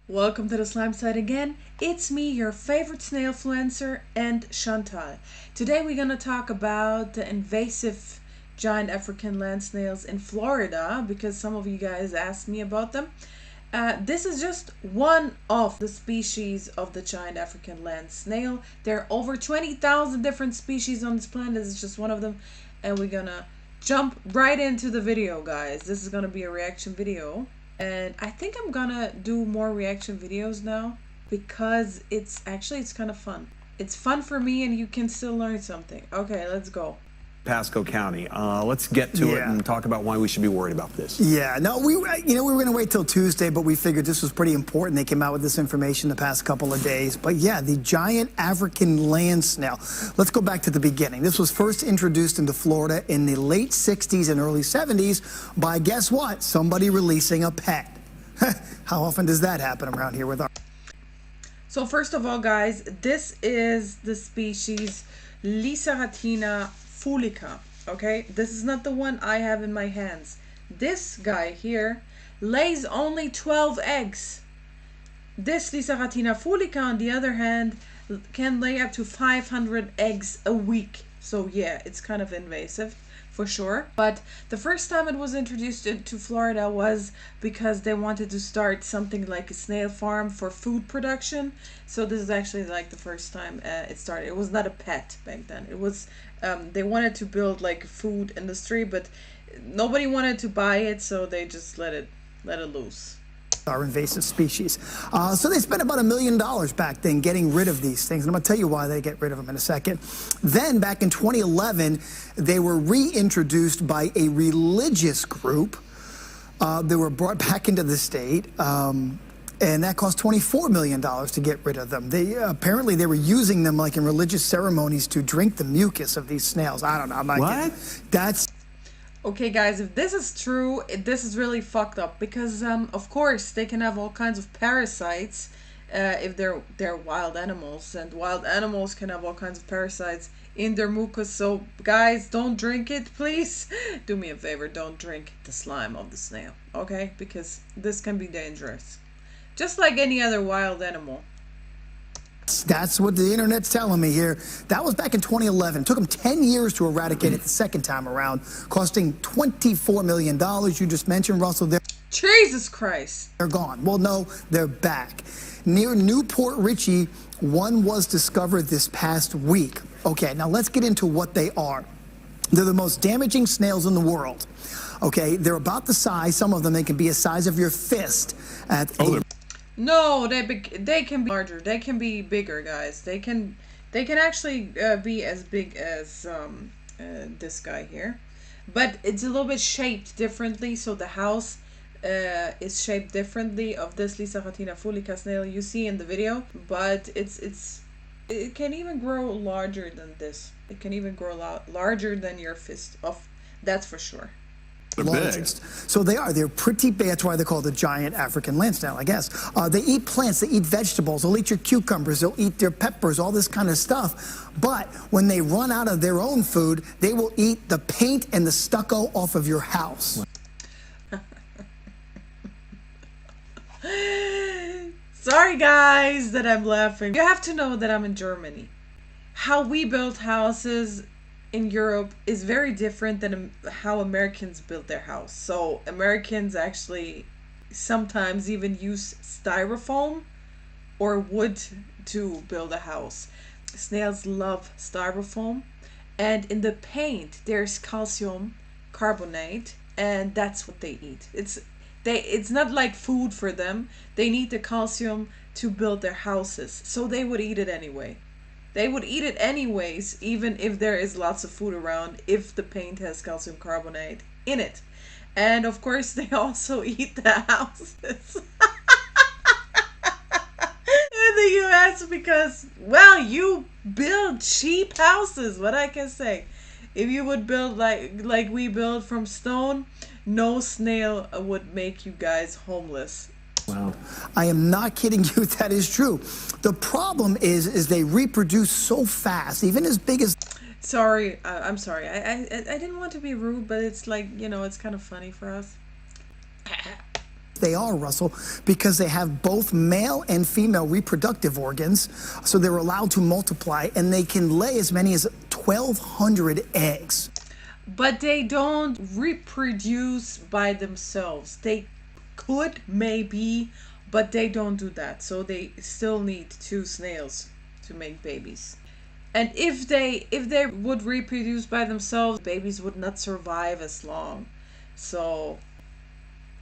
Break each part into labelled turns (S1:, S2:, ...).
S1: Welcome to the slime side again. It's me, your favorite snail influencer, and Chantal. Today we're gonna talk about the invasive giant African land snails in Florida because some of you guys asked me about them. This is just one of the species of the giant African land snail. There are over 20,000 different species on this planet. This is just one of them, and we're gonna jump right into the video, guys. This is gonna be a reaction video. And I think I'm gonna do more reaction videos now because it's kind of fun. It's fun for me and you can still learn something. Okay, let's go.
S2: Pasco County. Let's get to it and talk about why we should be worried about this.
S3: Yeah, no, we were going to wait till Tuesday, but we figured this was pretty important. They came out with this information the past couple of days. But yeah, the giant African land snail. Let's go back to the beginning. This was first introduced into Florida in the late 60s and early 70s by, guess what? Somebody releasing a pet. How often does that happen around here with our...
S1: So first of all, guys, this is the species Lysaratina fulica. Okay, this is not the one I have in my hands. This guy here lays only 12 eggs. This Lysaratina fulica, on the other hand, can lay up to 500 eggs a week. So yeah, it's kind of invasive for sure. But the first time it was introduced to Florida was because they wanted to start something like a snail farm for food production. So this is actually like the first time it started. It was not a pet back then. It was they wanted to build like a food industry, but nobody wanted to buy it, so they just let it loose.
S3: Our invasive species. So they spent about $1 million back then getting rid of these things. And I'm going to tell you why they get rid of them in a second. Then back in 2011, they were reintroduced by a religious group. They were brought back into the state. And that cost $24 million to get rid of them. Apparently they were using them like in religious ceremonies to drink the mucus of these snails. I don't know. I'm not
S2: what?
S3: That's...
S1: Okay, guys, if this is true, this is really fucked up because, of course, they can have all kinds of parasites if they're wild animals, and wild animals can have all kinds of parasites in their mucus. So, guys, don't drink it, please. Do me a favor, don't drink the slime of the snail, okay? Because this can be dangerous, just like any other wild animal.
S3: That's what the internet's telling me here. That was back in 2011. It took them 10 years to eradicate it the second time around, costing $24 million. You just mentioned, Russell.
S1: Jesus Christ.
S3: They're gone. Well, no, they're back. Near Newport Richey, one was discovered this past week. Okay, now let's get into what they are. They're the most damaging snails in the world. Okay, they're about the size, some of them, they can be the size of your fist.
S1: No, they can be larger. They can be bigger, guys. They can actually be as big as this guy here, but it's a little bit shaped differently. So the house is shaped differently of this Lysaratina fulica snail you see in the video. But it can even grow larger than this. It can even grow larger than your fist. That's for sure.
S3: Largest. So they're pretty big. That's why they're called the giant African land snail, I guess. They eat plants, they eat vegetables, they'll eat your cucumbers, they'll eat their peppers, all this kind of stuff. But when they run out of their own food, they will eat the paint and the stucco off of your house.
S1: Sorry guys that I'm laughing. You have to know that I'm in Germany. How we build houses in Europe is very different than how Americans build their house. So Americans actually sometimes even use styrofoam or wood to build a house. Snails love styrofoam, and in the paint there's calcium carbonate, and that's what they eat. It's not like food for them. They need the calcium to build their houses, so they would eat it anyway. They would eat it anyways, even if there is lots of food around, if the paint has calcium carbonate in it. And of course, they also eat the houses in the US because, well, you build cheap houses, what I can say. If you would build like we build from stone, no snail would make you guys homeless.
S3: Wow. I am not kidding you, that is true. The problem is they reproduce so fast, even as big as...
S1: Sorry, I'm sorry. I didn't want to be rude, but it's like, you know, it's kind of funny for us.
S3: They are, Russell, because they have both male and female reproductive organs, so they're allowed to multiply, and they can lay as many as 1,200 eggs.
S1: But they don't reproduce by themselves. They could, maybe, but they don't do that. So they still need 2 snails to make babies. And if they would reproduce by themselves, babies would not survive as long. So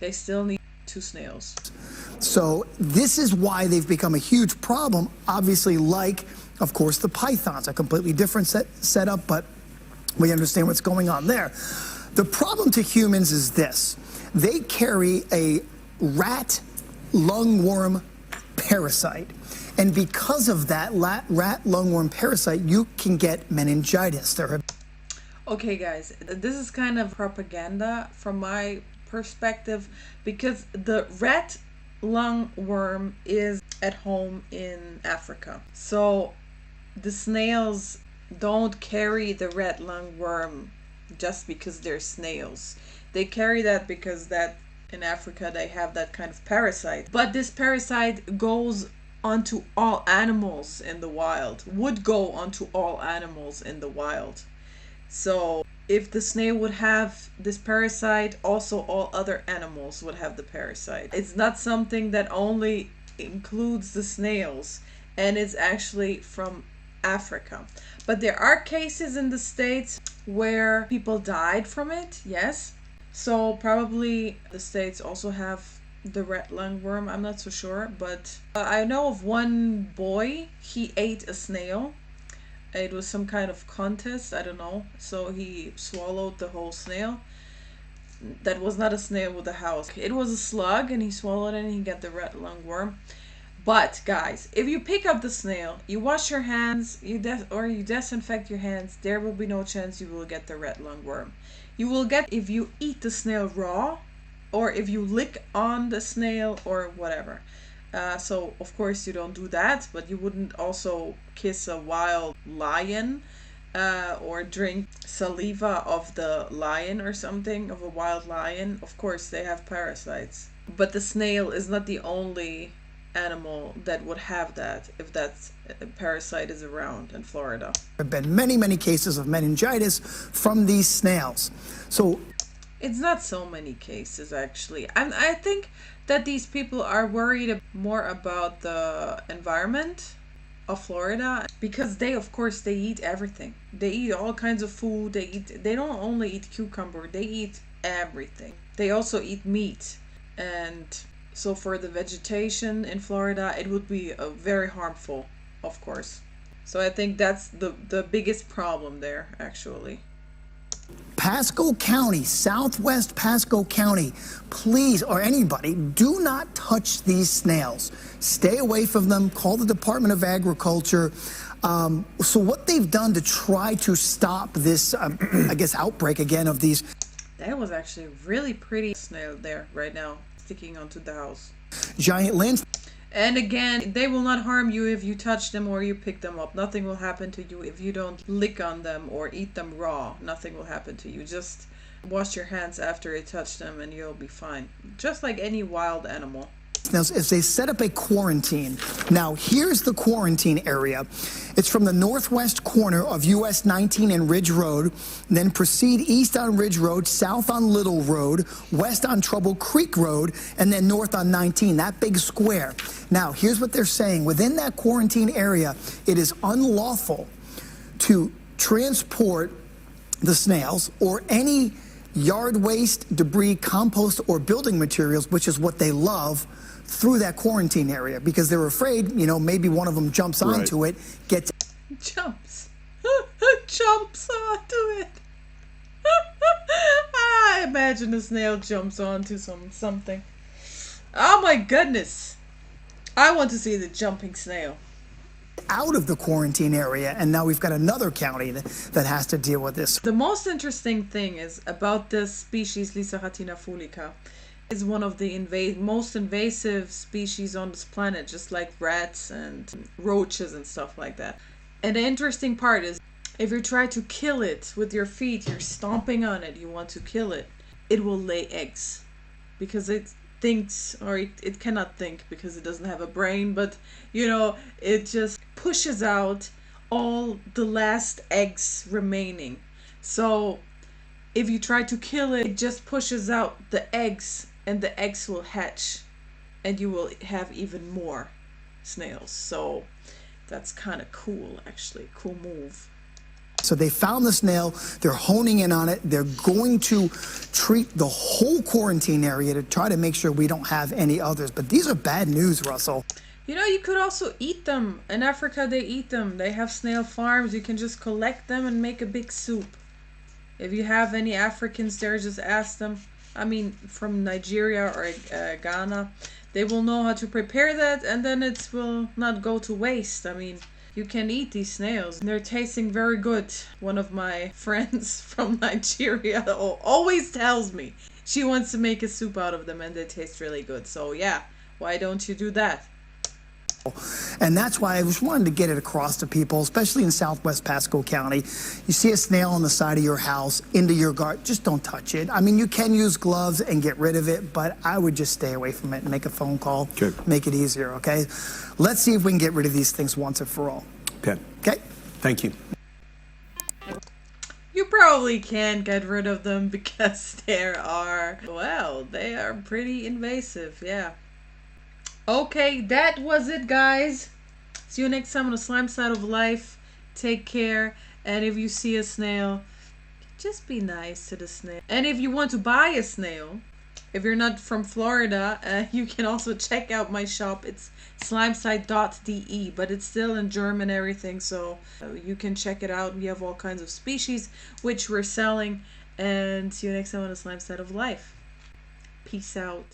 S1: they still need 2 snails.
S3: So this is why they've become a huge problem, obviously, like, of course, the pythons, a completely different setup, but we understand what's going on there. The problem to humans is this. They carry a rat lungworm parasite. And because of that rat lungworm parasite, you can get meningitis.
S1: Okay, guys, this is kind of propaganda from my perspective, because the rat lungworm is at home in Africa. So the snails don't carry the rat lungworm just because they're snails. They carry that because that in Africa they have that kind of parasite. But this parasite goes onto all animals in the wild, would go onto all animals in the wild. So if the snail would have this parasite, also all other animals would have the parasite. It's not something that only includes the snails, and it's actually from Africa. But there are cases in the States where people died from it, yes. So probably the States also have the rat lungworm, I'm not so sure. But I know of one boy, he ate a snail. It was some kind of contest, I don't know. So he swallowed the whole snail. That was not a snail with a house. It was a slug, and he swallowed it and he got the rat lungworm. But guys, if you pick up the snail, you wash your hands, you disinfect your hands, there will be no chance you will get the rat lungworm. You will get if you eat the snail raw, or if you lick on the snail, or whatever. So of course you don't do that, but you wouldn't also kiss a wild lion or drink saliva of the lion or something, of a wild lion. Of course they have parasites. But the snail is not the only animal that would have that, if that parasite is around in Florida.
S3: There have been many, many cases of meningitis from these snails. So
S1: it's not so many cases, actually. I think that these people are worried more about the environment of Florida, because they, of course, they eat everything. They eat all kinds of food. They don't only eat cucumber, they eat everything. They also eat meat. And so for the vegetation in Florida, it would be very harmful, of course. So I think that's the biggest problem there, actually.
S3: Pasco County, southwest Pasco County, please, or anybody, do not touch these snails. Stay away from them. Call the Department of Agriculture. So what they've done to try to stop this, I guess, outbreak again of these.
S1: That was actually a really pretty snail there right now, sticking onto the house.
S3: Giant lynx.
S1: And again, they will not harm you if you touch them or you pick them up. Nothing will happen to you if you don't lick on them or eat them raw. Nothing will happen to you. Just wash your hands after you touch them and you'll be fine. Just like any wild animal.
S3: Now, as they set up a quarantine. Now, here's the quarantine area. It's from the northwest corner of US 19 and Ridge Road, then proceed east on Ridge Road, south on Little Road, west on Trouble Creek Road, and then north on 19, that big square. Now, here's what they're saying. Within that quarantine area, it is unlawful to transport the snails or any yard waste, debris, compost, or building materials, which is what they love, through that quarantine area, because they're afraid, you know, maybe one of them jumps onto it, gets...
S1: Jumps onto it. I imagine a snail jumps onto something. Oh my goodness. I want to see the jumping snail.
S3: Out of the quarantine area, and now we've got another county that has to deal with this.
S1: The most interesting thing is about this species, Lisaratina fulica, is one of the most invasive species on this planet, just like rats and roaches and stuff like that. And the interesting part is, if you try to kill it with your feet, you're stomping on it, you want to kill it, it will lay eggs. because it thinks, or it cannot think because it doesn't have a brain, but you know, it just pushes out all the last eggs remaining. So if you try to kill it, it just pushes out the eggs, and the eggs will hatch, and you will have even more snails. So that's kind of cool, actually. Cool move.
S3: So they found the snail, they're honing in on it, they're going to treat the whole quarantine area to try to make sure we don't have any others. But these are bad news, Russell.
S1: You know, you could also eat them. In Africa, they eat them. They have snail farms. You can just collect them and make a big soup. If you have any Africans there, just ask them. I mean, from Nigeria or Ghana, they will know how to prepare that, and then it will not go to waste. I mean, you can eat these snails. They're tasting very good. One of my friends from Nigeria always tells me she wants to make a soup out of them, and they taste really good. So yeah, why don't you do that?
S3: And that's why I just wanted to get it across to people, especially in southwest Pasco County. You see a snail on the side of your house, into your garden, just don't touch it. I mean, you can use gloves and get rid of it, but I would just stay away from it and make a phone call.
S2: Good.
S3: Make it easier, okay? Let's see if we can get rid of these things once and for all.
S2: Okay.
S3: Okay?
S2: Thank you.
S1: You probably can't get rid of them because they are pretty invasive, yeah. Okay, that was it, guys. See you next time on the Slime Side of Life. Take care. And if you see a snail, just be nice to the snail. And if you want to buy a snail, if you're not from Florida, you can also check out my shop. It's slimeside.de, but it's still in German, everything. So you can check it out. We have all kinds of species which we're selling. And see you next time on the Slime Side of Life. Peace out.